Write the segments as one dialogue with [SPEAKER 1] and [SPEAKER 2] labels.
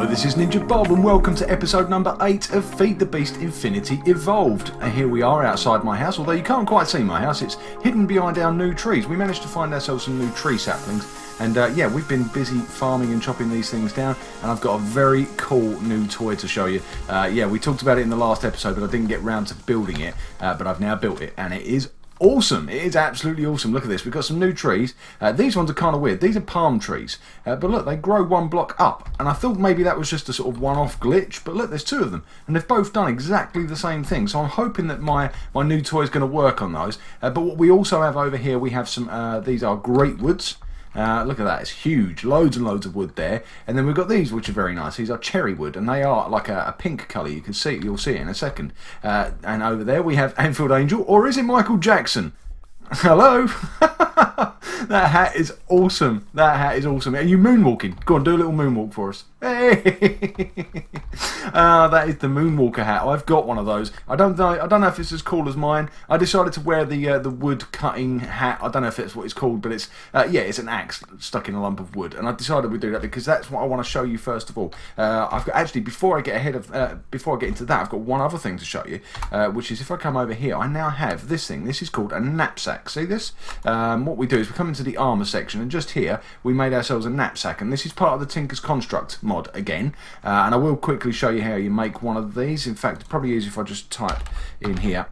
[SPEAKER 1] Hello, this is NinjaBob and welcome to episode number 8 of Feed the Beast Infinity Evolved. And here we are outside my house, although you can't quite see my house, it's hidden behind our new trees. We managed to find ourselves some new tree saplings and yeah, we've been busy farming and chopping these things down, and I've got a very cool new toy to show you. Yeah, we talked about it in the last episode, but I didn't get round to building it, but I've now built it and it is awesome. It is absolutely awesome. Look at this. We've got some new trees. These ones are kind of weird. These are palm trees. But look, they grow one block up. And I thought maybe that was just a sort of one-off glitch. But look, there's two of them. And they've both done exactly the same thing. So I'm hoping that my new toy is going to work on those. But what we also have over here, we have some, these are great woods. Look at that, it's huge, loads and loads of wood there. And then we've got these, which are very nice. These are cherry wood, and they are like a pink colour. You can see, you'll see it in a second. And over there we have Anfield Angel, or is it Michael Jackson? Hello. That hat is awesome. That hat is awesome. Are you moonwalking? Go on, do a little moonwalk for us. Hey. That is the moonwalker hat. I've got one of those. I don't know if it's as cool as mine. I decided to wear the wood cutting hat. I don't know if it's what it's called, but it's yeah, it's an axe stuck in a lump of wood. And I decided we'd do that because that's what I want to show you first of all. I've got, actually, before I get into that, I've got one other thing to show you, which is if I come over here, I now have this thing. This is called a knapsack. See this? What we do is we come into the armour section, and just here we made ourselves a knapsack, and this is part of the Tinker's Construct mod again. And I will quickly show you how you make one of these. In fact, it's probably easier if I just type in here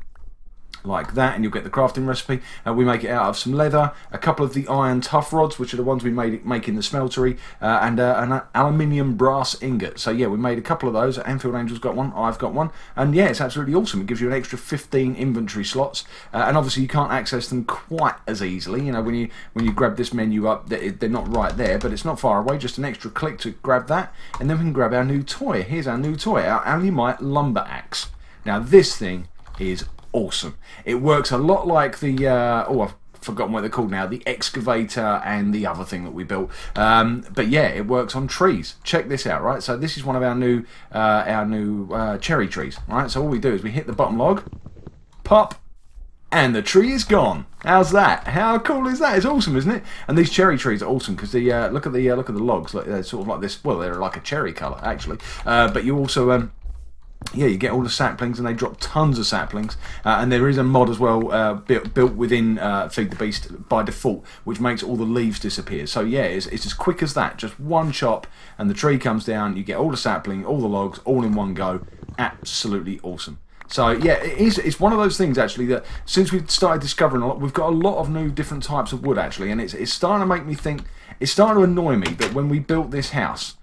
[SPEAKER 1] like that, and you'll get the crafting recipe. We make it out of some leather, a couple of the iron tough rods, which are the ones we make in the smeltery, and an aluminium brass ingot. So yeah, we made a couple of those. Anfield Angel's got one, I've got one, and yeah, it's absolutely awesome. It gives you an extra 15 inventory slots, and obviously you can't access them quite as easily. You know, when you grab this menu up, they're not right there, but it's not far away. Just an extra click to grab that, and then we can grab our new toy. Here's our new toy, our Alumite lumber axe. Now this thing is awesome. It works a lot like the oh, I've forgotten what they're called now, the excavator and the other thing that we built, but yeah, it works on trees. Check this out, right? So this is one of our new cherry trees, right? So all we do is we hit the bottom log, pop, and the tree is gone. How's that? How cool is that? It's awesome, isn't it? And these cherry trees are awesome because the look at the logs. Like, they're sort of like this. Well, they're like a cherry colour actually, but you also yeah, you get all the saplings, and they drop tons of saplings, and there is a mod as well built within Feed the Beast by default, which makes all the leaves disappear. So yeah, it's as quick as that. Just one chop and the tree comes down. You get all the sapling, all the logs, all in one go. Absolutely awesome. So yeah, it's one of those things actually that since we've started discovering a lot, we've got a lot of new different types of wood actually, and it's starting to make me think, it's starting to annoy me that when we built this house,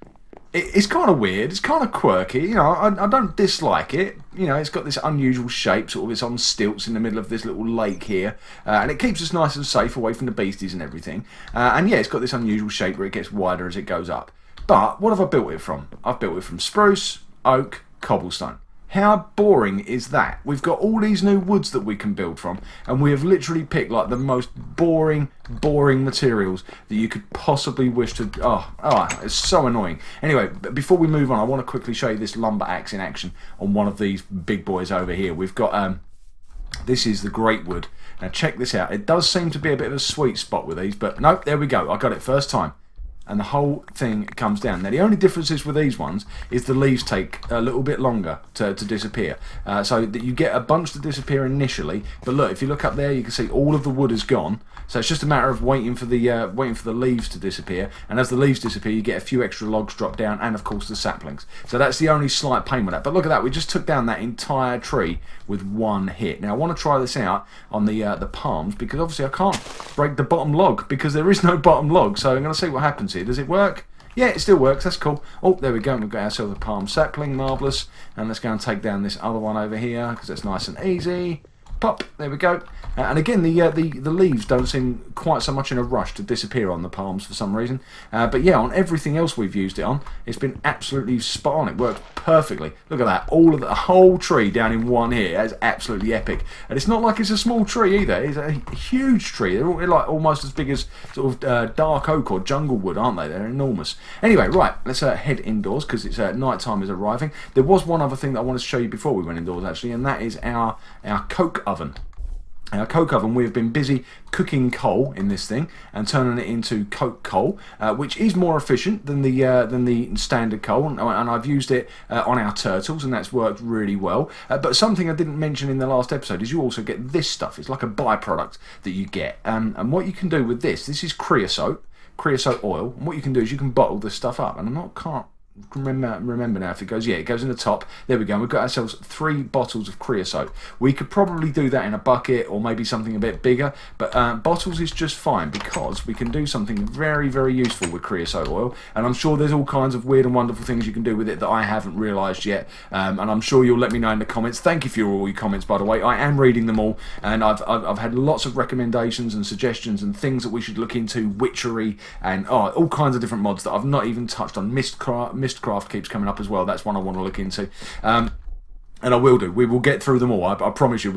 [SPEAKER 1] it's kind of weird, it's kind of quirky, you know, I don't dislike it. You know, it's got this unusual shape, sort of it's on stilts in the middle of this little lake here, and it keeps us nice and safe away from the beasties and everything. And yeah, it's got this unusual shape where it gets wider as it goes up. But what have I built it from? I've built it from spruce, oak, cobblestone. How boring is that? We've got all these new woods that we can build from, and we have literally picked like the most boring materials that you could possibly wish to. Oh, it's so annoying. Anyway, before we move on, I want to quickly show you this lumber axe in action on one of these big boys over here. We've got this is the great wood. Now check this out. It does seem to be a bit of a sweet spot with these, but nope, there we go. I got it first time. And the whole thing comes down. Now the only difference is with these ones is the leaves take a little bit longer to disappear, so that you get a bunch to disappear initially, but look, if you look up there you can see all of the wood is gone, so it's just a matter of waiting for the leaves to disappear, and as the leaves disappear you get a few extra logs drop down, and of course the saplings. So that's the only slight pain with that, but look at that, we just took down that entire tree with one hit. Now I want to try this out on the palms, because obviously I can't break the bottom log because there is no bottom log, so I'm going to see what happens here. Does it work? Yeah, it still works. That's cool. Oh, there we go. We've got ourselves a palm sapling. Marvellous. And let's go and take down this other one over here because it's nice and easy. Pop. There we go. And again, the leaves don't seem quite so much in a rush to disappear on the palms for some reason. But yeah, on everything else we've used it on, it's been absolutely spot on. It works perfectly. Look at that. All of the whole tree down in one here. That's absolutely epic. And it's not like it's a small tree either. It's a huge tree. They're all, like almost as big as sort of dark oak or jungle wood, aren't they? They're enormous. Anyway, right. Let's head indoors because it's night time is arriving. There was one other thing that I wanted to show you before we went indoors actually, and that is our coke oven. Our coke oven, we have been busy cooking coal in this thing and turning it into coke coal, which is more efficient than the standard coal, and I've used it on our turtles, and that's worked really well. But something I didn't mention in the last episode is you also get this stuff. It's like a byproduct that you get, and what you can do with this is creosote oil, and what you can do is you can bottle this stuff up, and can't remember now if it goes, yeah, it goes in the top. There we go. We've got ourselves 3 bottles of creosote. We could probably do that in a bucket or maybe something a bit bigger, but bottles is just fine because we can do something very, very useful with creosote oil, and I'm sure there's all kinds of weird and wonderful things you can do with it that I haven't realised yet, and I'm sure you'll let me know in the comments. Thank you for all your comments, by the way. I am reading them all, and I've had lots of recommendations and suggestions and things that we should look into, witchery and all kinds of different mods that I've not even touched on. Mistcraft keeps coming up as well. That's one I want to look into. And I will do. We will get through them all. I promise you.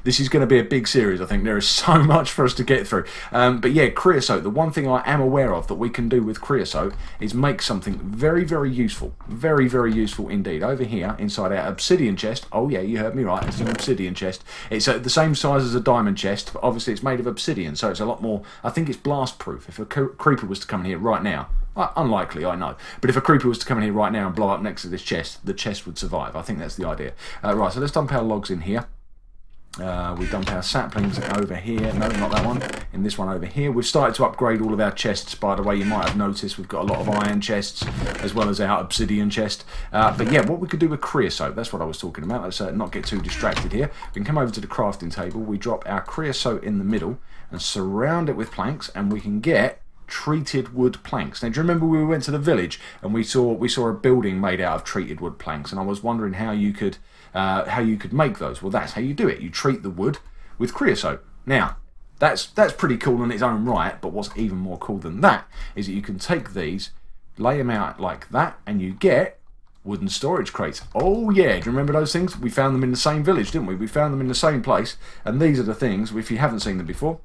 [SPEAKER 1] This is going to be a big series. I think there is so much for us to get through. But yeah, creosote. The one thing I am aware of that we can do with creosote is make something very, very useful. Very, very useful indeed. Over here, inside our obsidian chest. Oh yeah, you heard me right. It's an obsidian chest. It's the same size as a diamond chest, but obviously it's made of obsidian, so it's a lot more. I think it's blast proof. If a creeper was to come in here right now. Unlikely, I know. But if a creeper was to come in here right now and blow up next to this chest, the chest would survive. I think that's the idea. Right, so let's dump our logs in here. We dump our saplings over here. No, not that one. In this one over here. We've started to upgrade all of our chests, by the way. You might have noticed we've got a lot of iron chests, as well as our obsidian chest. But yeah, what we could do with creosote, that's what I was talking about. Let's not get too distracted here. We can come over to the crafting table. We drop our creosote in the middle and surround it with planks, and we can get treated wood planks. Now, do you remember we went to the village and we saw a building made out of treated wood planks, and I was wondering how you could make those? Well, that's how you do it. You treat the wood with creosote. Now, that's pretty cool in its own right, but what's even more cool than that is that you can take these, lay them out like that, and you get wooden storage crates. Oh yeah, do you remember those things? We found them in the same village, didn't we? We found them in the same place, and these are the things, if you haven't seen them before,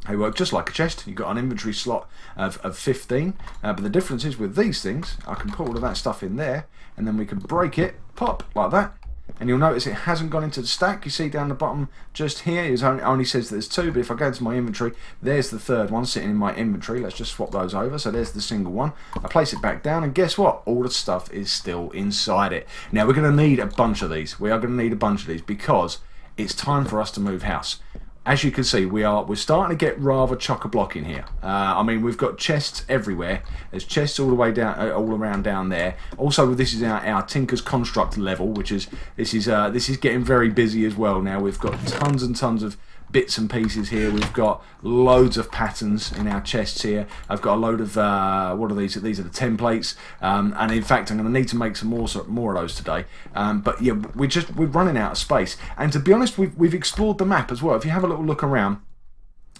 [SPEAKER 1] they work just like a chest. You've got an inventory slot of 15, but the difference is with these things, I can put all of that stuff in there, and then we can break it, pop, like that, and you'll notice it hasn't gone into the stack. You see down the bottom just here, it only says that there's 2, but if I go into my inventory, there's the third one sitting in my inventory. Let's just swap those over. So there's the single one. I place it back down, and guess what? All the stuff is still inside it. Now, we're going to need a bunch of these. We are going to need a bunch of these because it's time for us to move house. As you can see, we're starting to get rather chock-a-block in here. I mean, we've got chests everywhere. There's chests all the way down, all around down there. Also, this is our Tinker's Construct level, which is this is getting very busy as well. Now we've got tons and tons of bits and pieces here. We've got loads of patterns in our chests here. I've got a load of what are these? These are the templates, and in fact I'm going to need to make some more of those today. But yeah, we're running out of space, and to be honest, we've explored the map as well. If you have a little look around,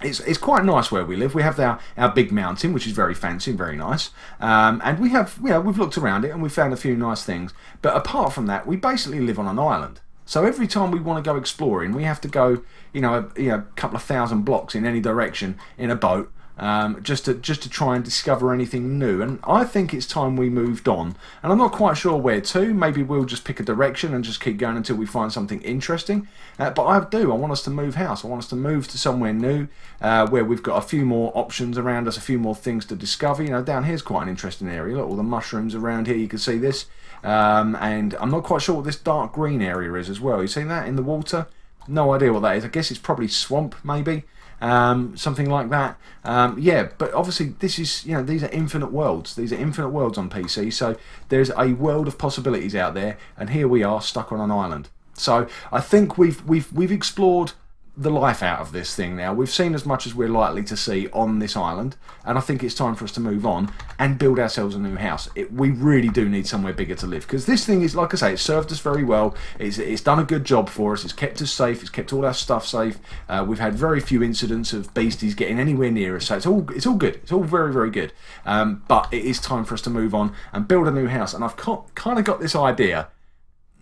[SPEAKER 1] it's quite nice where we live. We have our big mountain, which is very fancy and very nice, and we've looked around it and we found a few nice things, but apart from that, we basically live on an island. So every time we want to go exploring, we have to go, a couple of thousand blocks in any direction in a boat, just to try and discover anything new. And I think it's time we moved on. And I'm not quite sure where to. Maybe we'll just pick a direction and just keep going until we find something interesting. But I want us to move house. I want us to move to somewhere new, where we've got a few more options around us, a few more things to discover. Down here's quite an interesting area. Look, all the mushrooms around here. You can see this. And I'm not quite sure what this dark green area is as well. You see that in the water? No idea what that is. I guess it's probably swamp, maybe. Something like that. Yeah, but obviously this is, these are infinite worlds. These are infinite worlds on PC, so there's a world of possibilities out there, and here we are stuck on an island. So I think we've explored the life out of this thing now. We've seen as much as we're likely to see on this island, and I think it's time for us to move on and build ourselves a new house. We really do need somewhere bigger to live, because this thing is, like I say, it's served us very well. It's done a good job for us. It's kept us safe. It's kept all our stuff safe. We've had very few incidents of beasties getting anywhere near us, so it's all good. It's all very, very good. But it is time for us to move on and build a new house, and I've kind of got this idea.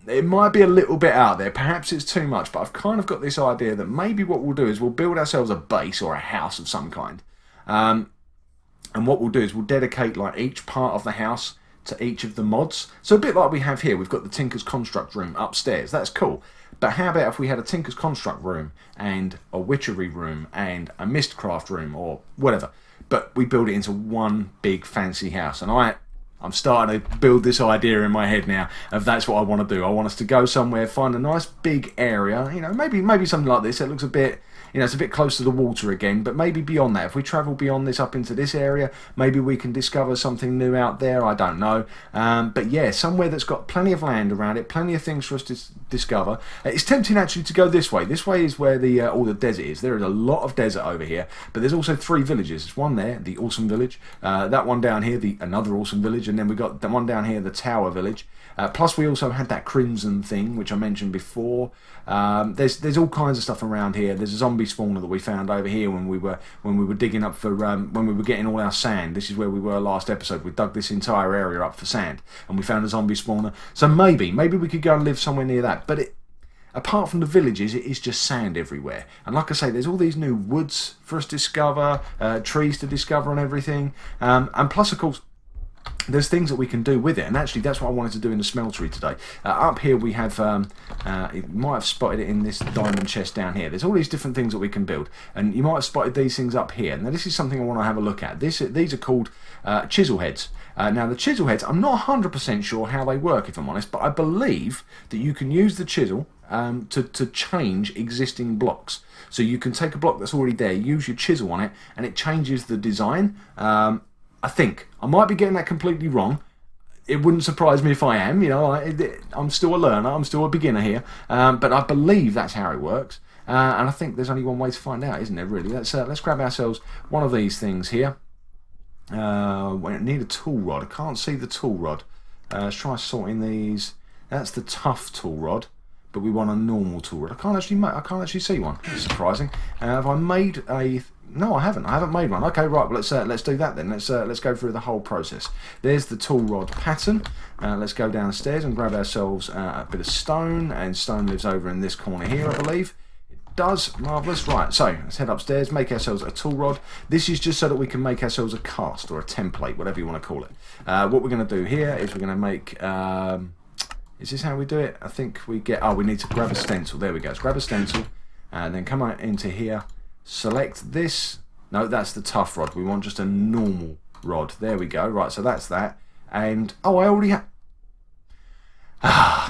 [SPEAKER 1] It might be a little bit out there, perhaps it's too much, but I've kind of got this idea that maybe what we'll do is we'll build ourselves a base or a house of some kind. And what we'll do is we'll dedicate like each part of the house to each of the mods. So a bit like we have here, we've got the Tinker's Construct room upstairs. That's cool. But how about if we had a Tinker's Construct room and a Witchery room and a Mistcraft room or whatever, but we build it into one big fancy house? And I'm starting to build this idea in my head now of that's what I want to do. I want us to go somewhere, find a nice big area, you know, maybe something like this. It looks a bit, you know, it's a bit close to the water again, but maybe beyond that. If we travel beyond this up into this area, maybe we can discover something new out there. I don't know. But yeah, somewhere that's got plenty of land around it, plenty of things for us to discover. It's tempting actually to go this way. This way is where the all the desert is. There is a lot of desert over here, but there's also 3 villages. There's one there, the Awesome Village. That one down here, another Awesome Village. And then we've got the one down here, the Tower Village. Plus we also had that Crimson thing, which I mentioned before. There's all kinds of stuff around here. There's a zombie spawner that we found over here when we were digging up for when we were getting all our sand. This is where we were last episode. We dug this entire area up for sand, and we found a zombie spawner. So maybe we could go and live somewhere near that. But apart from the villages, it is just sand everywhere. And like I say, there's all these new woods for us to discover, trees to discover, and everything. And plus, of course, there's things that we can do with it, and actually that's what I wanted to do in the smeltery today. Up here we have, you might have spotted it in this diamond chest down here. There's all these different things that we can build, and you might have spotted these things up here. Now this is something I want to have a look at. These are called chisel heads. Now the chisel heads, I'm not 100% sure how they work, if I'm honest, but I believe that you can use the chisel to change existing blocks. So you can take a block that's already there, use your chisel on it, and it changes the design. I think. I might be getting that completely wrong. It wouldn't surprise me if I am. You know, I'm still a learner. I'm still a beginner here. But I believe that's how it works. And I think there's only one way to find out, isn't there, really? Let's grab ourselves one of these things here. We need a tool rod. I can't see the tool rod. Let's try sorting these. That's the tough tool rod. But we want a normal tool rod. I can't actually see one. That's surprising. Have I made a... No, I haven't. I haven't made one. Okay, right. Well, let's do that then. Let's go through the whole process. There's the tool rod pattern. Let's go downstairs and grab ourselves a bit of stone. And stone lives over in this corner here, I believe. It does. Marvellous. Right. So let's head upstairs. Make ourselves a tool rod. This is just so that we can make ourselves a cast or a template, whatever you want to call it. What we're going to do here is we're going to make. Is this how we do it? I think we get. Oh, we need to grab a stencil. There we go. Let's grab a stencil and then come out into here. Select this. No, that's the tough rod. We want just a normal rod. There we go. Right, so that's that. And, oh, I already have...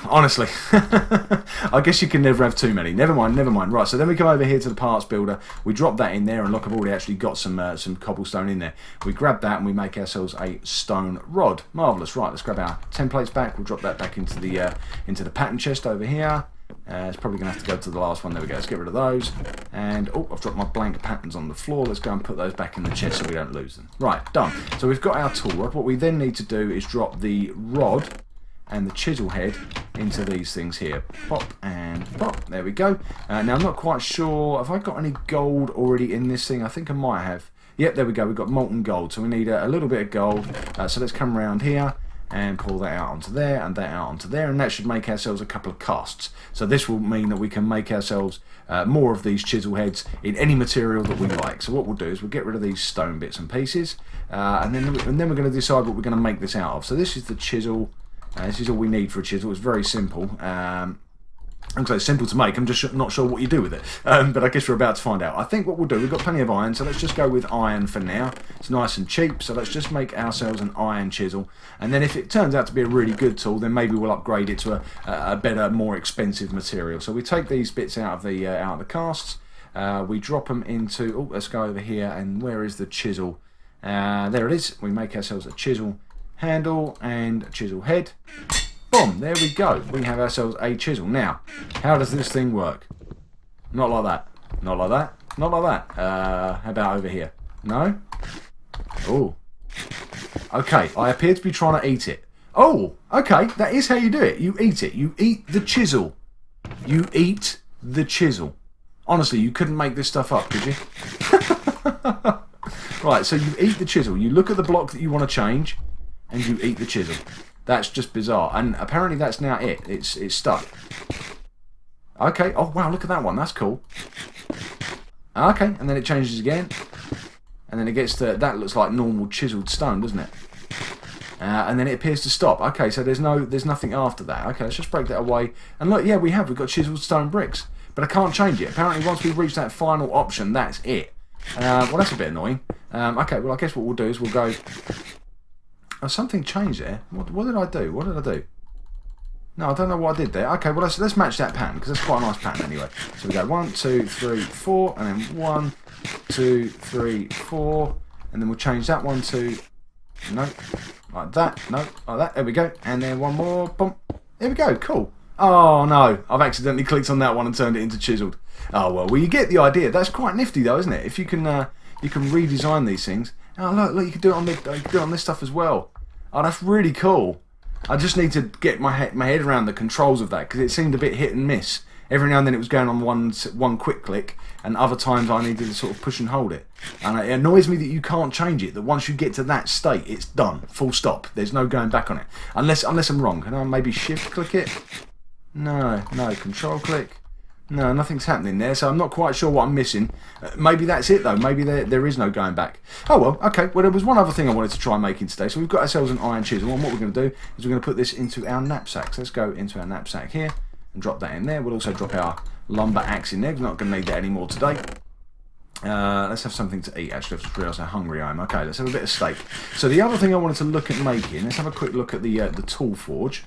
[SPEAKER 1] Honestly. I guess you can never have too many. Never mind. Right, so then we come over here to the parts builder. We drop that in there, and look, I've already actually got some cobblestone in there. We grab that, and we make ourselves a stone rod. Marvellous. Right, let's grab our templates back. We'll drop that back into the pattern chest over here. It's probably going to have to go to the last one. There we go. Let's get rid of those. And, oh, I've dropped my blank patterns on the floor. Let's go and put those back in the chest so we don't lose them. Right, done. So we've got our tool rod. What we then need to do is drop the rod and the chisel head into these things here. Pop and pop. There we go. Now, I'm not quite sure. Have I got any gold already in this thing? I think I might have. Yep, there we go. We've got molten gold. So we need a little bit of gold. So let's come around here and pull that out onto there and that out onto there, and that should make ourselves a couple of casts. So this will mean that we can make ourselves more of these chisel heads in any material that we like. So what we'll do is we'll get rid of these stone bits and pieces, and then we're going to decide what we're going to make this out of. So this is the chisel. This is all we need for a chisel. It's very simple. It's simple to make. I'm just not sure what you do with it. But I guess we're about to find out. I think what we'll do, we've got plenty of iron, so let's just go with iron for now. It's nice and cheap, so let's just make ourselves an iron chisel. And then if it turns out to be a really good tool, then maybe we'll upgrade it to a better, more expensive material. So we take these bits out of the casts. We drop them into... Oh, let's go over here, and where is the chisel? There it is. We make ourselves a chisel handle and a chisel head. Boom, there we go. We have ourselves a chisel. Now, how does this thing work? Not like that. Not like that. Not like that. How about over here? No? Oh. Okay, I appear to be trying to eat it. Oh, okay, that is how you do it. You eat it. You eat the chisel. You eat the chisel. Honestly, you couldn't make this stuff up, could you? Right, so you eat the chisel. You look at the block that you want to change, and you eat the chisel. That's just bizarre. And apparently that's now it. It's stuck. Okay. Oh, wow, look at that one. That's cool. Okay, and then it changes again. And then it gets to... That looks like normal chiseled stone, doesn't it? and then it appears to stop. Okay, so there's nothing after that. Okay, let's just break that away. And look, yeah, we've got chiseled stone bricks, but I can't change it. Apparently, once we reach that final option, that's it. Well, that's a bit annoying. Okay, well, I guess what we'll do is we'll go... Oh, something changed there. What did I do? What did I do? No, I don't know what I did there. Okay, well, let's match that pattern, because that's quite a nice pattern anyway. So we go 1, 2, 3, 4, and then 1, 2, 3, 4, and then we'll change that one to... No, like that. No, like that. There we go. And then one more. Boom. There we go. Cool. Oh, no. I've accidentally clicked on that one and turned it into chiseled. Oh, well, you get the idea. That's quite nifty, though, isn't it? If you can redesign these things. Oh, look, you can do it on this stuff as well. Oh, that's really cool. I just need to get my head around the controls of that, because it seemed a bit hit and miss. Every now and then it was going on one quick click, and other times I needed to sort of push and hold it. And it annoys me that you can't change it, that once you get to that state, it's done. Full stop. There's no going back on it. Unless I'm wrong. Can I maybe shift click it? No. Control click. No, nothing's happening there, so I'm not quite sure what I'm missing. Maybe that's it, though. Maybe there is no going back. Oh, well, okay. Well, there was one other thing I wanted to try making today. So we've got ourselves an iron chisel, and what we're going to do is we're going to put this into our knapsack. So let's go into our knapsack here and drop that in there. We'll also drop our lumber axe in there. We're not going to need that anymore today. Let's have something to eat. Actually, I've just realised how hungry I am. Okay, let's have a bit of steak. So the other thing I wanted to look at making, let's have a quick look at the tool forge,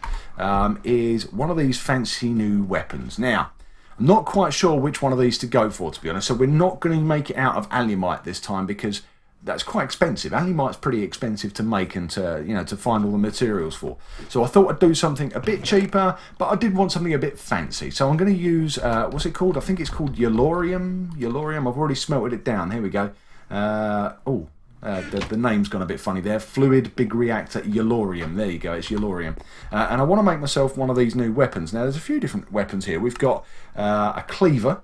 [SPEAKER 1] is one of these fancy new weapons. Now, I'm not quite sure which one of these to go for, to be honest. So we're not going to make it out of alumite this time, because that's quite expensive. Alumite's pretty expensive to make and to find all the materials for. So I thought I'd do something a bit cheaper, but I did want something a bit fancy. So I'm going to use what's it called? I think it's called Yellorium. Yellorium. I've already smelted it down. Here we go. The name's gone a bit funny there. Fluid Big Reactor Yellorium. There you go, it's Yellorium. And I want to make myself one of these new weapons. Now, there's a few different weapons here. We've got a cleaver.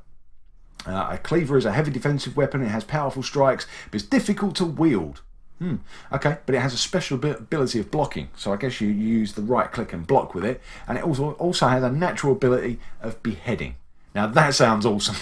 [SPEAKER 1] A cleaver is a heavy defensive weapon. It has powerful strikes, but it's difficult to wield. Okay, but it has a special ability of blocking. So I guess you use the right click and block with it. And it also has a natural ability of beheading. Now, that sounds awesome.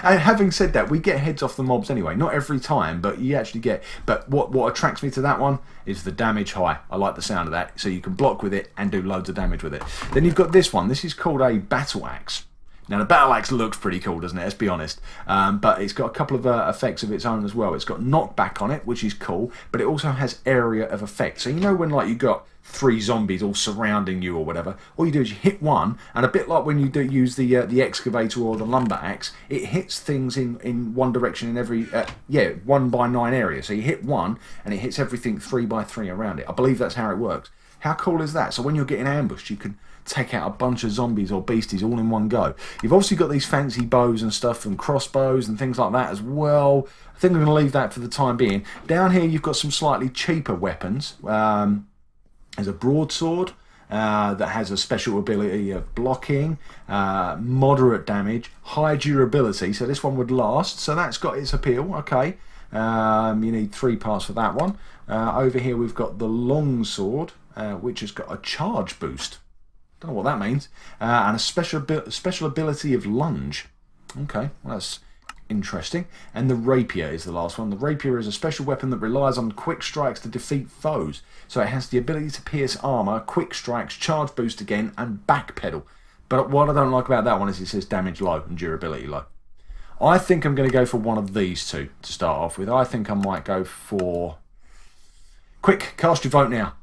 [SPEAKER 1] And having said that, we get heads off the mobs anyway. Not every time, but you actually get... But what attracts me to that one is the damage high. I like the sound of that. So you can block with it and do loads of damage with it. Then you've got this one. This is called a battle axe. Now, the battle axe looks pretty cool, doesn't it? Let's be honest. But it's got a couple of effects of its own as well. It's got knockback on it, which is cool. But it also has area of effect. So you know when you got 3 zombies all surrounding you or whatever, all you do is you hit one, and a bit like when you do use the excavator or the lumber axe, it hits things in one direction in every 1 by 9 area. So you hit one and it hits everything 3 by 3 around it. I believe that's how it works. How cool is that? So when you're getting ambushed, you can take out a bunch of zombies or beasties all in one go. You've obviously got these fancy bows and stuff and crossbows and things like that as well. I think I'm going to leave that for the time being. Down here you've got some slightly cheaper weapons. There's a broadsword that has a special ability of blocking, moderate damage, high durability. So this one would last. So that's got its appeal. Okay, you need 3 parts for that one. Over here we've got the longsword, which has got a charge boost. Don't know what that means. And a special ability of lunge. Okay, well, that's interesting. And the rapier is the last one. The rapier is a special weapon that relies on quick strikes to defeat foes. So it has the ability to pierce armor, quick strikes, charge boost again, and backpedal. But what I don't like about that one is it says damage low and durability low. I think I'm going to go for one of these two to start off with. I think I might go for... Quick, cast your vote now.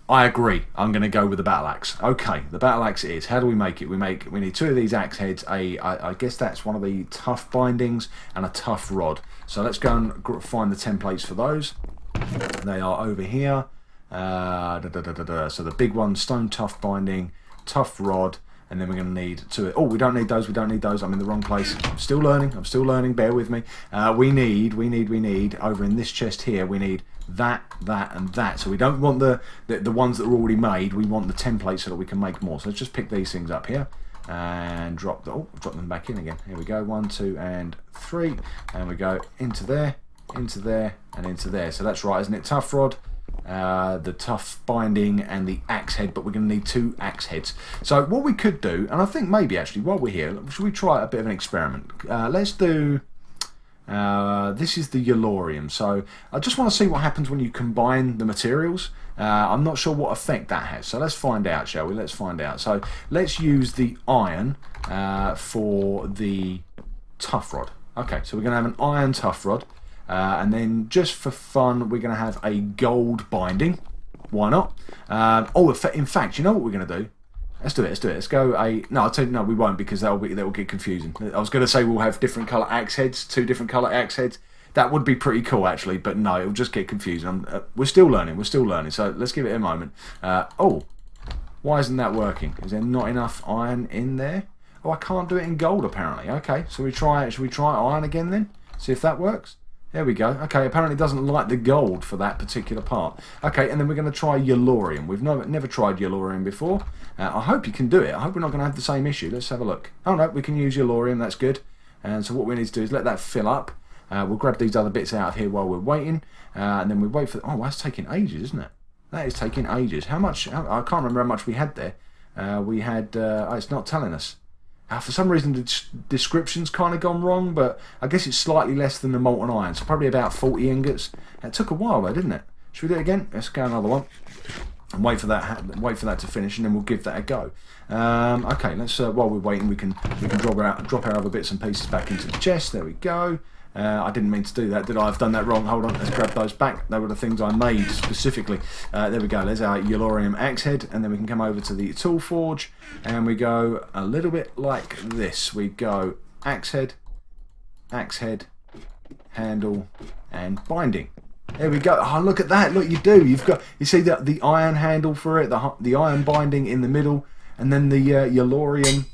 [SPEAKER 1] I agree. I'm going to go with the battle axe. Okay, the battle axe it is. How do we make it? We need 2 of these axe heads. I guess that's one of the tough bindings and a tough rod. So let's go and find the templates for those. They are over here. So the big one, stone tough binding, tough rod, and then we're going to need 2. Oh, we don't need those. We don't need those. I'm in the wrong place. I'm still learning. Bear with me. We need over in this chest here. We need that, and that. So we don't want the ones that are already made. We want the templates so that we can make more. So let's just pick these things up here and drop them back in again. Here we go. 1, 2, and 3, and we go into there, and into there. So that's right, isn't it? Tough rod, the tough binding, and the axe head. But we're going to need 2 axe heads. So what we could do, and I think maybe actually while we're here, should we try a bit of an experiment? Let's do. This is the Yellorium. So I just want to see what happens when you combine the materials. I'm not sure what effect that has. So let's find out, shall we? Let's find out. So let's use the iron for the tough rod. Okay, so we're going to have an iron tough rod. And then just for fun, we're going to have a gold binding. Why not? In fact, you know what we're going to do? Let's do it. Let's do it. Let's go a. No, I'll tell you. No, we won't, because that will get confusing. I was going to say we'll have different colour axe heads, 2 different colour axe heads. That would be pretty cool, actually. But no, it'll just get confusing. We're still learning. We're still learning. So let's give it a moment. Why isn't that working? Is there not enough iron in there? Oh, I can't do it in gold apparently. Okay, so should we try iron again then? See if that works. There we go. Okay, apparently it doesn't like the gold for that particular part. Okay, and then we're going to try Yellorium. We've never tried Yellorium before. I hope you can do it. I hope we're not going to have the same issue. Let's have a look. Oh no, we can use Yellorium. That's good. And so what we need to do is let that fill up. We'll grab these other bits out of here while we're waiting. And then we wait for... Oh, that's taking ages, isn't it? That is taking ages. How much... I can't remember how much we had there. We had... it's not telling us. For some reason the description's kind of gone wrong, but I guess it's slightly less than the molten iron, so probably about 40 ingots. It took a while though, didn't it? Should we do it again? Let's go another one and wait for that to finish, and then we'll give that a go. Okay, let's while we're waiting, we can drop our other bits and pieces back into the chest. There we go. I didn't mean to do that, did I? I've done that wrong. Hold on, let's grab those back. They were the things I made specifically. There we go, there's our Yellorium axe head, and then we can come over to the tool forge, and we go a little bit like this. We go axe head, handle, and binding. There we go. Oh, look at that. Look, you see that the iron handle for it, the iron binding in the middle, and then the Yellorium.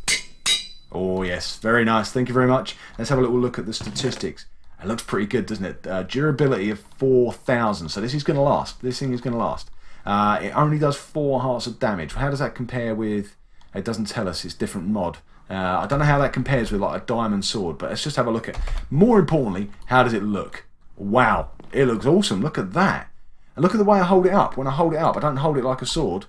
[SPEAKER 1] Oh yes, very nice. Thank you very much. Let's have a little look at the statistics. It looks pretty good, doesn't it? Durability of 4,000. So this is going to last. This thing is going to last. It only does 4 hearts of damage. How does that compare with... It doesn't tell us. It's different mod. I don't know how that compares with like a diamond sword, but let's just have a look at... More importantly, how does it look? Wow. It looks awesome. Look at that. And look at the way I hold it up. When I hold it up, I don't hold it like a sword.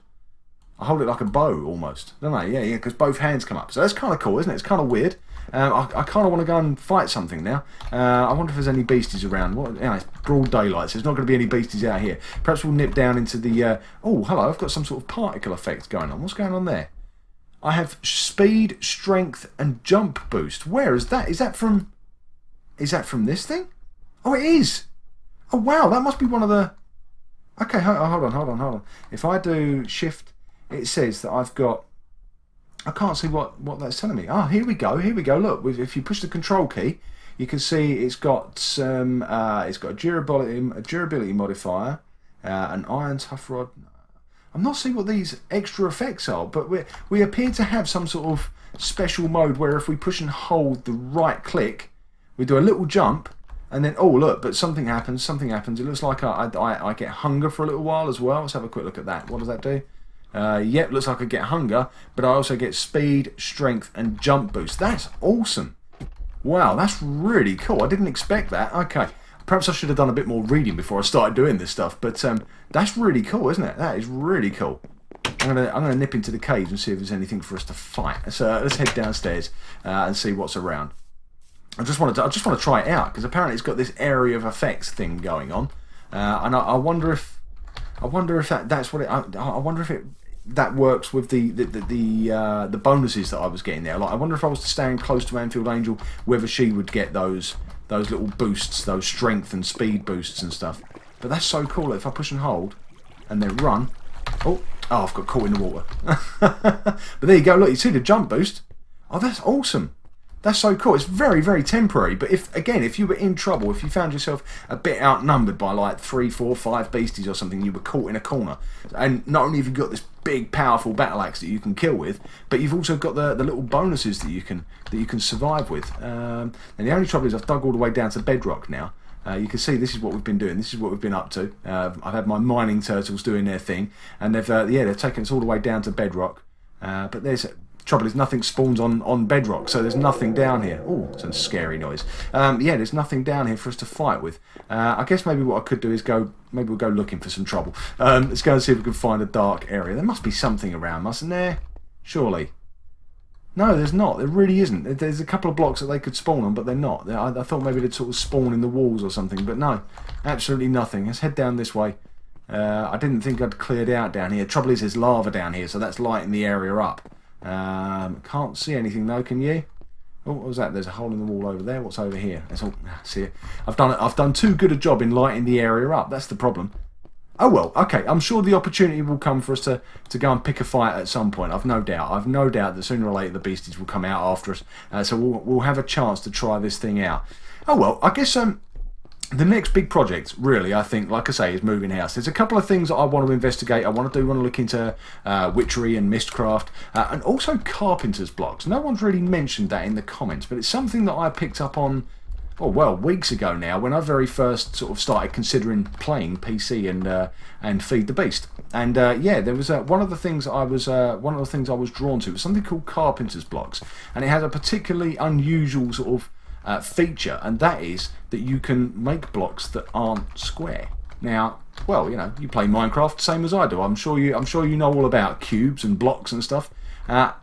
[SPEAKER 1] I hold it like a bow, almost. Don't I? Yeah, because both hands come up. So that's kind of cool, isn't it? It's kind of weird. I kind of want to go and fight something now. I wonder if there's any beasties around. It's broad daylight, so there's not going to be any beasties out here. Perhaps we'll nip down into the... Oh, hello, I've got some sort of particle effect going on. What's going on there? I have speed, strength, and jump boost. Where is that? Is that from this thing? Oh, it is! Oh, wow, that must be one of the... Okay, hold on. If I do shift... It says that I've got... I can't see what that's telling me. Ah, here we go. Look, if you push the control key, you can see it's got some... it's got a durability modifier, an iron tough rod. I'm not seeing what these extra effects are, but we appear to have some sort of special mode where if we push and hold the right click, we do a little jump, and then, oh look, but something happens. It looks like I get hunger for a little while as well. Let's have a quick look at that. What does that do? Yep, looks like I get hunger, but I also get speed, strength, and jump boost. That's awesome. Wow, that's really cool. I didn't expect that. Okay, perhaps I should have done a bit more reading before I started doing this stuff, but that's really cool, isn't it? That is really cool. I'm gonna nip into the caves and see if there's anything for us to fight. So let's head downstairs and see what's around. I just want to try it out, because apparently it's got this area of effects thing going on, and I wonder if that's what it. I wonder if that works with the bonuses that I was getting there. Like, I wonder if I was to stand close to Anfield Angel, whether she would get those little boosts, those strength and speed boosts and stuff. But that's so cool. If I push and hold, and then run, oh, I've got caught in the water. But there you go. Look, you see the jump boost. Oh, that's awesome. That's so cool. It's very, very temporary. But if you were in trouble, if you found yourself a bit outnumbered by like 3, 4, 5 beasties or something, you were caught in a corner, and not only have you got this big, powerful battle axe that you can kill with, but you've also got the little bonuses that you can survive with. And the only trouble is I've dug all the way down to bedrock now. You can see this is what we've been doing. This is what we've been up to. I've had my mining turtles doing their thing, and they've taken us all the way down to bedrock. But there's trouble is nothing spawns on bedrock, so there's nothing down here. Oh, it's a scary noise. There's nothing down here for us to fight with. I guess maybe what I could do is maybe we'll go looking for some trouble. Let's go and see if we can find a dark area. There must be something around, mustn't there? Surely. No, there's not. There really isn't. There's a couple of blocks that they could spawn on, but they're not. I thought maybe they'd sort of spawn in the walls or something, but no, absolutely nothing. Let's head down this way. I didn't think I'd cleared out down here. Trouble is, there's lava down here, so that's lighting the area up. Can't see anything though, can you? Oh, what was that? There's a hole in the wall over there. What's over here? That's all. See it. I've done too good a job in lighting the area up. That's the problem. Oh well, okay. I'm sure the opportunity will come for us to go and pick a fight at some point. I've no doubt. I've no doubt that sooner or later the beasties will come out after us. So we'll have a chance to try this thing out. Oh well, I guess the next big project, really, I think, like I say, is moving house. There's a couple of things that I want to investigate. I want to look into witchery and mistcraft, and also carpenter's blocks. No one's really mentioned that in the comments, but it's something that I picked up on, oh well, weeks ago now, when I very first sort of started considering playing PC and Feed the Beast. And yeah, there was one of the things I was drawn to was something called carpenter's blocks, and it has a particularly unusual sort of feature, and that is that you can make blocks that aren't square. Now, well, you know, you play Minecraft same as I do. I'm sure you know all about cubes and blocks and stuff.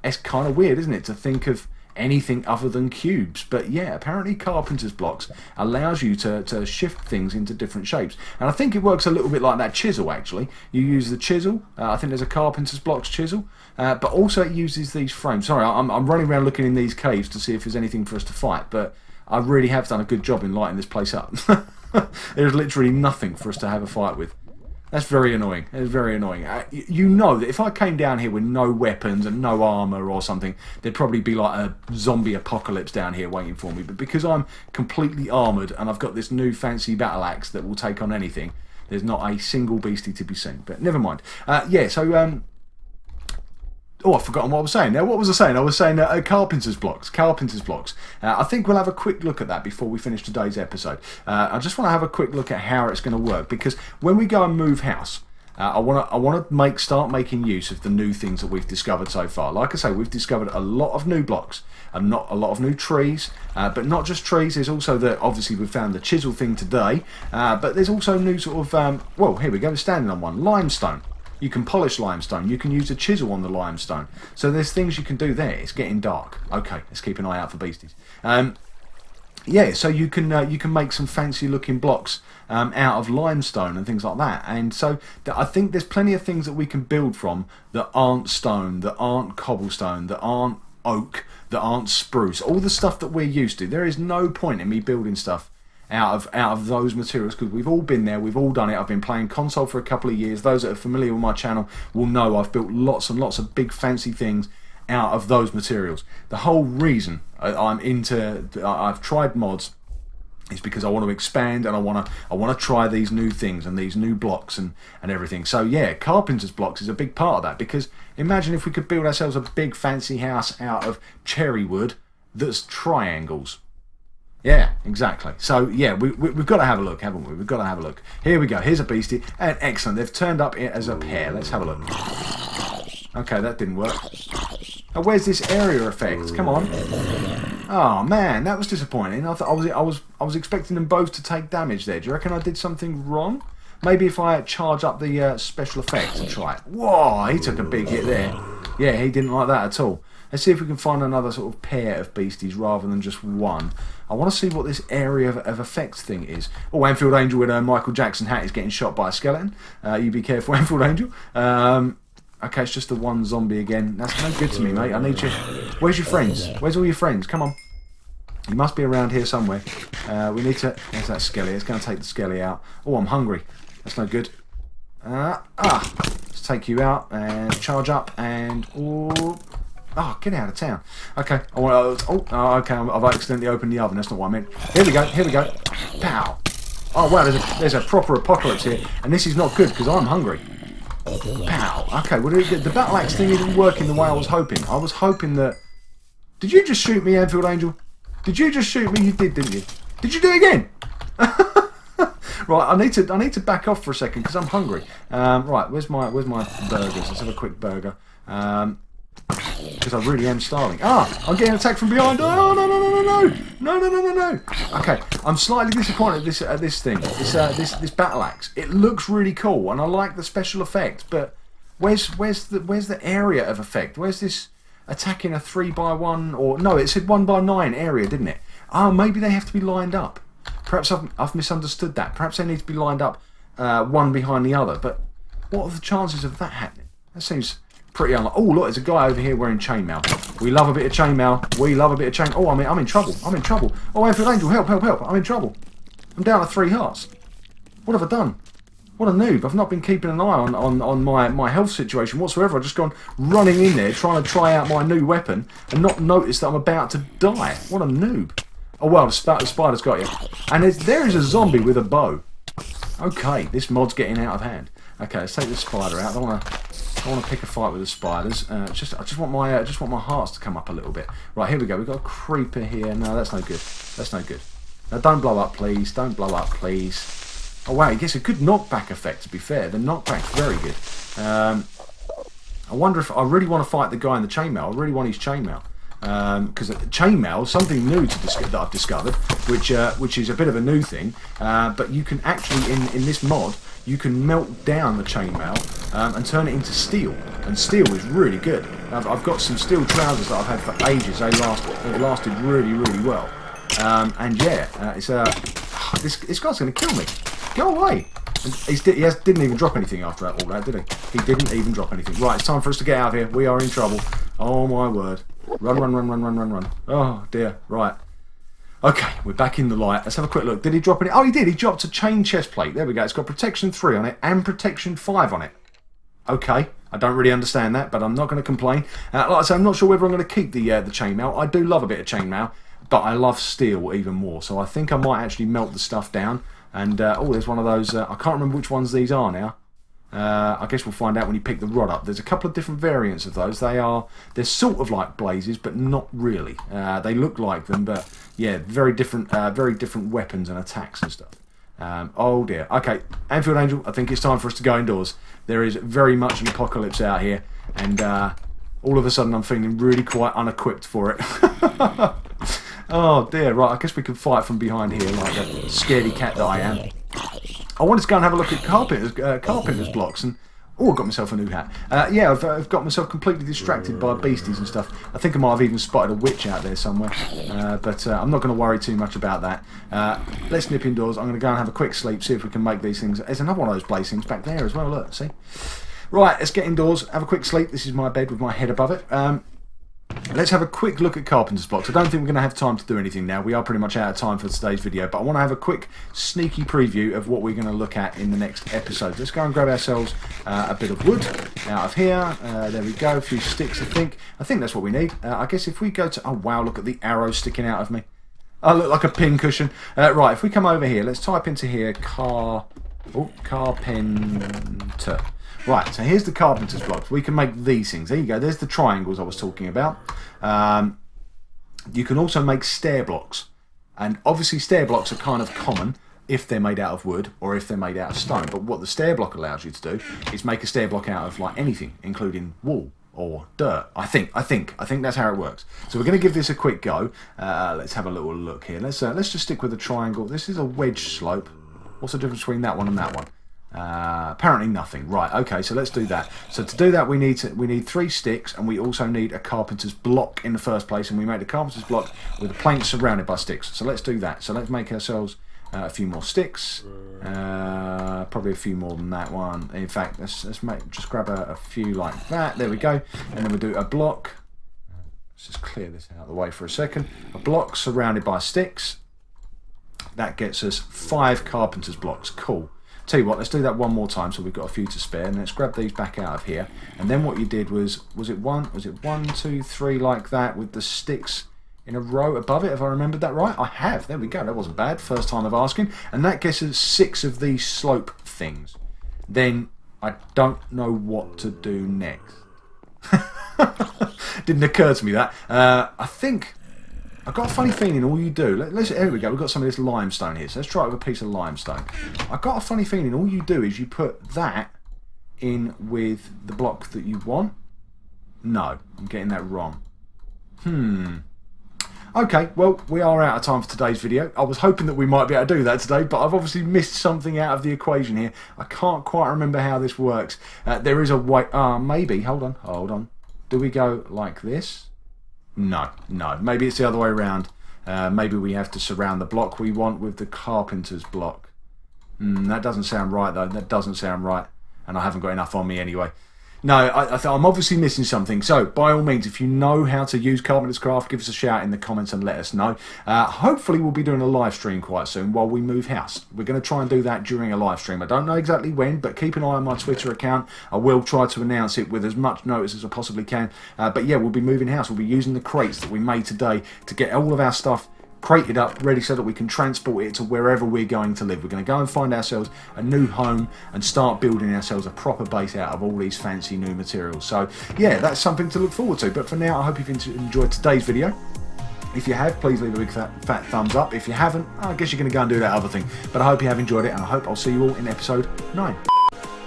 [SPEAKER 1] It's kind of weird, isn't it, to think of anything other than cubes? But yeah, apparently carpenter's blocks allows you to shift things into different shapes, and I think it works a little bit like that chisel. Actually, you use the chisel. I think there's a carpenter's blocks chisel, but also it uses these frames. Sorry, I'm running around looking in these caves to see if there's anything for us to fight, but I really have done a good job in lighting this place up. There's literally nothing for us to have a fight with. That's very annoying. It's very annoying. You know that if I came down here with no weapons and no armour or something, there'd probably be like a zombie apocalypse down here waiting for me. But because I'm completely armoured and I've got this new fancy battle axe that will take on anything, there's not a single beastie to be seen. But never mind. Yeah, so oh, I've forgotten what I was saying now. What was I saying? I was saying carpenter's blocks. Carpenter's blocks. I think we'll have a quick look at that before we finish today's episode. I just want to have a quick look at how it's going to work, because when we go and move house, I want to start making use of the new things that we've discovered so far. Like I say, we've discovered a lot of new blocks and not a lot of new trees, but not just trees. There's also obviously we found the chisel thing today, but there's also new sort of well, here we go. We're standing on one, limestone. You can polish limestone. You can use a chisel on the limestone. So there's things you can do there. It's getting dark. Okay, let's keep an eye out for beasties. Yeah, so you can make some fancy looking blocks out of limestone and things like that. And so I think there's plenty of things that we can build from that aren't stone, that aren't cobblestone, that aren't oak, that aren't spruce. All the stuff that we're used to. There is no point in me building stuff out of those materials, because we've all been there, we've all done it. I've been playing console for a couple of years. Those that are familiar with my channel will know I've built lots and lots of big fancy things out of those materials. The whole reason I've tried mods is because I want to expand, and I want to try these new things and these new blocks and everything. So yeah, carpenter's blocks is a big part of that, because imagine if we could build ourselves a big fancy house out of cherry wood that's triangles. Yeah, exactly. So yeah, we've got to have a look, haven't we? We've got to have a look. Here we go. Here's a beastie, and excellent. They've turned up as a pair. Let's have a look. Okay, that didn't work. Oh, where's this area effect? Come on. Oh man, that was disappointing. I thought I was expecting them both to take damage there. Do you reckon I did something wrong? Maybe if I charge up the special effects and try it. Whoa, he took a big hit there. Yeah, he didn't like that at all. Let's see if we can find another sort of pair of beasties rather than just one. I want to see what this area of effects thing is. Oh, Anfield Angel with a Michael Jackson hat is getting shot by a skeleton. You be careful, Anfield Angel. Okay, it's just the one zombie again. That's no good to me, mate. I need you. Where's your friends? Where's all your friends? Come on. You must be around here somewhere. We need to... There's that skelly. It's going to take the skelly out. Oh, I'm hungry. That's no good. Let's take you out and charge up and... Oh, get out of town. Okay. Okay. I've accidentally opened the oven. That's not what I meant. Here we go. Here we go. Pow. Oh, wow. There's a proper apocalypse here. And this is not good because I'm hungry. Pow. Okay. Well, the battle axe thing isn't working the way I was hoping. I was hoping that... Did you just shoot me, Anfield Angel? Did you just shoot me? You did, didn't you? Did you do it again? Right. I need to back off for a second because I'm hungry. Right. Where's my burgers? Let's have a quick burger. Because I really am starving. I'm getting attacked from behind. Oh, no. Okay, I'm slightly disappointed at this thing. This battle axe. It looks really cool, and I like the special effect. But where's the area of effect? Where's this? attacking a 3x1, or no, it said 1x9 area, didn't it? Oh, maybe they have to be lined up. Perhaps I've misunderstood that. Perhaps they need to be lined up one behind the other. But what are the chances of that happening? That seems pretty unlikely. Oh, look, there's a guy over here wearing chainmail. We love a bit of chainmail. We love a bit of chain. Oh, I'm in trouble. I'm in trouble. Oh, Anfield Angel, help, help, help. I'm in trouble. I'm down to 3 hearts. What have I done? What a noob. I've not been keeping an eye on my health situation whatsoever. I've just gone running in there trying to try out my new weapon and not noticed that I'm about to die. What a noob. Oh, well, the spider's got you. And there is a zombie with a bow. Okay, this mod's getting out of hand. Okay, let's take this spider out. I don't want to pick a fight with the spiders. I just want my hearts to come up a little bit. Right, here we go. We've got a creeper here. No, that's no good. That's no good. Now, don't blow up, please. Don't blow up, please. Oh, wow, it gets a good knockback effect, to be fair. The knockback's very good. I wonder if I really want to fight the guy in the chainmail. I really want his chainmail. Because chainmail is something new that I've discovered, which is a bit of a new thing. But you can actually, in this mod, you can melt down the chainmail and turn it into steel. And steel is really good. I've got some steel trousers that I've had for ages. They lasted really, really well. And yeah, this guy's going to kill me. Go away! And he didn't even drop anything after all that, did he? He didn't even drop anything. Right, it's time for us to get out of here. We are in trouble. Oh my word. Run, run, run, run, run, run, run. Oh dear. Right. Okay, we're back in the light. Let's have a quick look. Did he drop any? Oh, he did. He dropped a chain chest plate. There we go. It's got protection 3 on it and protection 5 on it. Okay. I don't really understand that, but I'm not going to complain. Like I say, I'm not sure whether I'm going to keep the chainmail. I do love a bit of chainmail, but I love steel even more. So I think I might actually melt the stuff down. And, oh, there's one of those, I can't remember which ones these are now. I guess we'll find out when you pick the rod up. There's a couple of different variants of those. They're sort of like blazes, but not really. They look like them, but yeah, very different weapons and attacks and stuff. Oh dear. Okay, Anfield Angel, I think it's time for us to go indoors. There is very much an apocalypse out here, and all of a sudden I'm feeling really quite unequipped for it. Oh dear, right, I guess we can fight from behind here like the scaredy cat that I am. I wanted to go and have a look at carpenter's blocks, and oh, I got myself a new hat. Yeah, I've got myself completely distracted by beasties and stuff. I think I might have even spotted a witch out there somewhere, but I'm not going to worry too much about that. Let's nip indoors. I'm going to go and have a quick sleep, see if we can make these things. There's another one of those blaze things back there as well, look, see? Right, let's get indoors, have a quick sleep. This is my bed with my head above it. Let's have a quick look at carpenter's blocks. I don't think we're going to have time to do anything now. We are pretty much out of time for today's video, but I want to have a quick sneaky preview of what we're going to look at in the next episode. Let's go and grab ourselves a bit of wood out of here. There we go, a few sticks I think. I think that's what we need. I guess if we go to... Oh wow, look at the arrows sticking out of me. I look like a pin cushion. Right, if we come over here, let's type into here carpenter. Right, so here's the carpenter's blocks. We can make these things. There you go. There's the triangles I was talking about. You can also make stair blocks. And obviously stair blocks are kind of common if they're made out of wood or if they're made out of stone. But what the stair block allows you to do is make a stair block out of like anything, including wool or dirt. I think that's how it works. So we're going to give this a quick go. Let's have a little look here. Let's just stick with the triangle. This is a wedge slope. What's the difference between that one and that one? Apparently nothing. Right, okay, so let's do that. So to do that we need 3 sticks, and we also need a carpenter's block in the first place, and we made a carpenter's block with a plank surrounded by sticks. So let's do that. So let's make ourselves a few more sticks, probably a few more than that one. In fact, let's just grab a few like that. There we go. And then we'll do a block. Let's just clear this out of the way for a second. A block surrounded by sticks. That gets us 5 carpenter's blocks. Cool. Tell you what, let's do that one more time so we've got a few to spare, and let's grab these back out of here. And then what you did was it 1, 2, 3 like that with the sticks in a row above it, if I remembered that right? I have. There we go. That wasn't bad. First time of asking. And that gets us 6 of these slope things. Then I don't know what to do next. Didn't occur to me that. I think... I've got a funny feeling all you do... Here we go, we've got some of this limestone here. So let's try it with a piece of limestone. I've got a funny feeling all you do is you put that in with the block that you want. No, I'm getting that wrong. Okay, well, we are out of time for today's video. I was hoping that we might be able to do that today, but I've obviously missed something out of the equation here. I can't quite remember how this works. There is a way... maybe. Hold on. Do we go like this? No. Maybe it's the other way around. Maybe we have to surround the block we want with the carpenter's block. That doesn't sound right though. That doesn't sound right. And I haven't got enough on me anyway. No, I'm obviously missing something. So, by all means, if you know how to use Carpenter's Craft, give us a shout in the comments and let us know. Hopefully, we'll be doing a live stream quite soon while we move house. We're going to try and do that during a live stream. I don't know exactly when, but keep an eye on my Twitter account. I will try to announce it with as much notice as I possibly can. But yeah, we'll be moving house. We'll be using the crates that we made today to get all of our stuff crated up, ready so that we can transport it to wherever we're going to live. We're going to go and find ourselves a new home and start building ourselves a proper base out of all these fancy new materials. So yeah, that's something to look forward to. But for now, I hope you've enjoyed today's video. If you have, please leave a big fat thumbs up. If you haven't, I guess you're going to go and do that other thing. But I hope you have enjoyed it, and I hope I'll see you all in episode 9.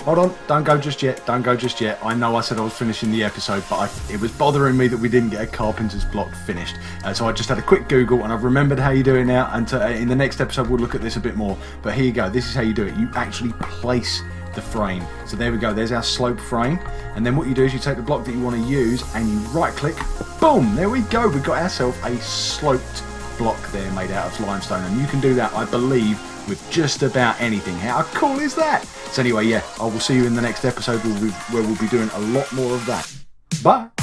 [SPEAKER 1] Hold on, don't go just yet, don't go just yet. I know I said I was finishing the episode, but it was bothering me that we didn't get a carpenter's block finished. So I just had a quick Google and I've remembered how you do it now, and in the next episode we'll look at this a bit more. But here you go, this is how you do it. You actually place the frame. So there we go, there's our slope frame. And then what you do is you take the block that you want to use and you right click, boom, there we go. We've got ourselves a sloped block there made out of limestone, and you can do that, I believe, with just about anything. How cool is that? So anyway, yeah, I will see you in the next episode where we'll be doing a lot more of that. Bye.